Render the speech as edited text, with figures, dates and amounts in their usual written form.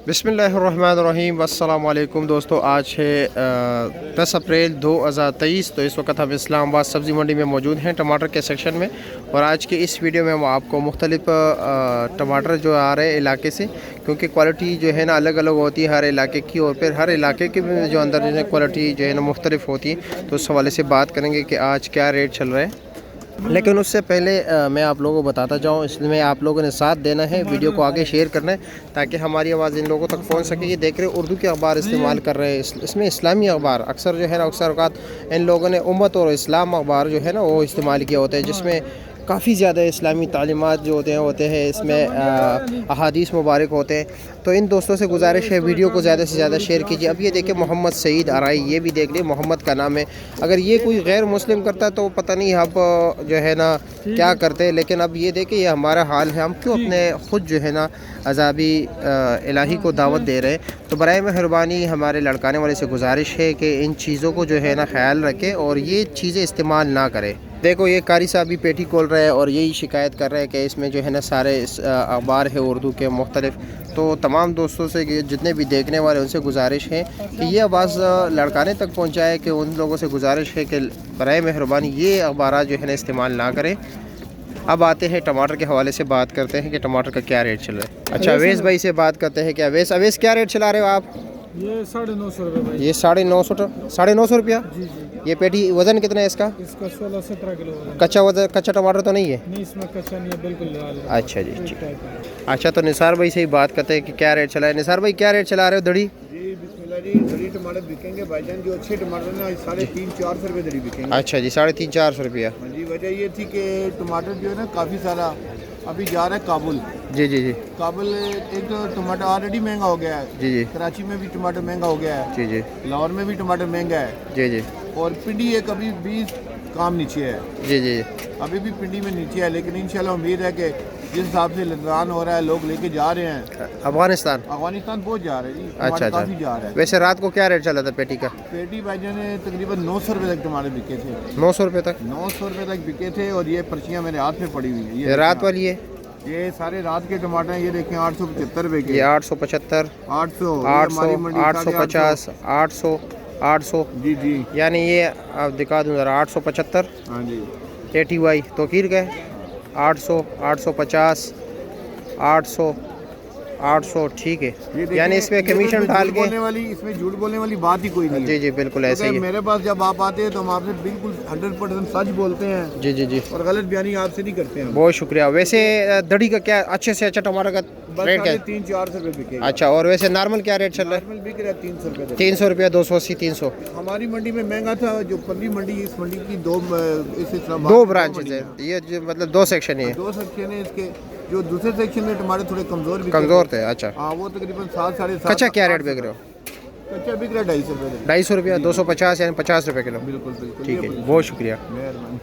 बिस्मिल्लाहिर्रहमानिर्रहीम अस्सलाम वालेकुम दोस्तों। आज है 10 अप्रैल 2023। तो इस वक्त हम इस्लामाबाद सब्ज़ी मंडी में मौजूद हैं टमाटर के सेक्शन में। और आज के इस वीडियो में हम आपको मुख्तलिफ टमाटर जो आ रहे हैं इलाके से, क्योंकि क्वालिटी जो है ना अलग अलग होती है हर इलाके की, और फिर हर इलाके के जो अंदर जो है क्वालिटी जो है ना मुख्तलिफ होती है। तो उस हवाले से बात करेंगे कि आज क्या रेट चल रहा है। लेकिन उससे पहले मैं आप लोगों को बताता जाऊँ, इसमें आप लोगों ने साथ देना है, वीडियो को आगे शेयर करना है ताकि हमारी आवाज़ इन लोगों तक पहुंच सके। ये देख रहे उर्दू के अखबार इस्तेमाल कर रहे हैं, इसमें इस्लामी अखबार अक्सर जो है ना अक्सर औक़ात इन लोगों ने उम्मत और इस्लाम अखबार जो है ना वो इस्तेमाल किया होता है, जिसमें काफ़ी ज़्यादा इस्लामी तालीमात जो होते हैं इसमें अहादीस मुबारक होते हैं। तो इन दोस्तों से गुजारिश है वीडियो को ज़्यादा से ज़्यादा शेयर कीजिए। अब ये देखिए मोहम्मद सईद आराई, ये भी देख लिए, मोहम्मद का नाम है। अगर ये कोई गैर मुस्लिम करता तो पता नहीं अब जो है ना क्या करते, लेकिन अब ये देखिए ये हमारा हाल है, हम क्यों अपने ख़ुद जो है ना अज़ाबी इलाही को दावत दे रहे हैं। तो बराए मेहरबानी हमारे लड़काने वाले से गुजारिश है कि इन चीज़ों को जो है ना ख्याल रखें और ये चीज़ें इस्तेमाल ना करें। देखो ये कारी साहब भी पेटी खोल रहे हैं और यही शिकायत कर रहे हैं कि इसमें जो है ना सारे अखबार है उर्दू के मुख्तलिफ। तो तमाम दोस्तों से जितने भी देखने वाले उनसे गुजारिश है कि ये आवाज़ लड़काने तक पहुंचाए, कि उन लोगों से गुजारिश है कि बराए मेहरबानी ये अखबार जो है ना इस्तेमाल ना करें। अब आते हैं टमाटर के हवाले से बात करते हैं कि टमाटर का क्या रेट चल रहा है। अच्छा अवैस भाई से बात करते हैं कि अवैस क्या रेट चला रहे हो आप? ये 950 रुपये भाई। ये 950 रुपया। जी जी। ये पेटी वज़न कितना है इसका? इसका 16-17 किलो वज़न। कच्चा टमाटर तो नहीं है? नहीं, इसमें कच्चा नहीं है, बिल्कुल लाल है। अच्छा जी ठीक। अच्छा तो निसार भाई से ही बात करते हैं कि क्या रेट चला है। निसार भाई क्या रेट चला रहे हो दड़ी? जी बिस्मिल्लाह जी, दड़ी टमाटर बिकेंगे भाईजान, जो अच्छे टमाटर ना 350-400 रुपये दड़ी बिकेंगे। अच्छा जी 350-400 रुपया। हाँ जी, वजह ये थी कि टमाटर जो है ना काफ़ी सारा अभी जा रहा है काबुल। जी जी जी। काबुल एक तो टमाटर ऑलरेडी महंगा हो गया है। जी जी। कराची में भी टमाटर महंगा हो गया है। जी जी। लाहौर में भी टमाटर महंगा है। जी जी। और पिंडी एक अभी 20 काम नीचे है। जी जी। अभी भी पिंडी में नीचे है, लेकिन इंशाल्लाह उम्मीद है कि जिस हिसाब से लदान हो रहा है लोग लेके जा रहे हैं। अफगानिस्तान बहुत जा रहे हैं जी। अच्छा काफ़ी जा रहा है। वैसे रात को क्या रेट चला था पेटी का? पेटी भाईजान ने तकरीबन 900 रुपये तक टमाटर बिके थे। 900 रुपये तक? 900 रुपये तक बिके थे। और ये पर्चियाँ मेरे हाथ में पड़ी हुई है। ये रात वाली है? ये सारे रात के टमाटर हैं। ये देखें 875 रुपये के। ये 875, 800, 850, 800 जी जी। यानी ये आप दिखा दूँ ज़रा 875। हाँ जी। ATY तोकीर का 800, 850, 800 ठीक है। यानी इसमें कमीशन डाल के इसमें झूठ बोलने वाली बात ही कोई नहीं। जी जी बिल्कुल ऐसे ही। मेरे पास जब आप आते हैं तो हम आपसे बिल्कुल 100% सच बोलते हैं। जी जी जी। और गलत बयानी आपसे नहीं करते हैं। बहुत शुक्रिया। वैसे दड़ी का क्या अच्छे से अच्छा टमाटर का रेट क्या है? 300-400 रुपये बिके। अच्छा और वैसे नॉर्मल क्या रेट चल रहा है? बिक रहा है 300 रुपये। 300 रुपया, 280, 300। हमारी मंडी में महंगा था। जो पल्ली मंडी, इस मंडी की दो ब्रांचेज है, ये जो मतलब 2 सेक्शन है। 2 सेक्शन है इसके। जो दूसरे सेक्शन में टमाटर थोड़े कमज़ोर थे। अच्छा हाँ, वो तकरीबन 7-7.5। कच्चा क्या रेट बिक रहे हो? कच्चा बिक रहा है 250 रुपये। 250 रुपया, 250 यानी 50 रुपये किलो। बिल्कुल बिल्कुल ठीक है, बहुत शुक्रिया। मेहरबानी।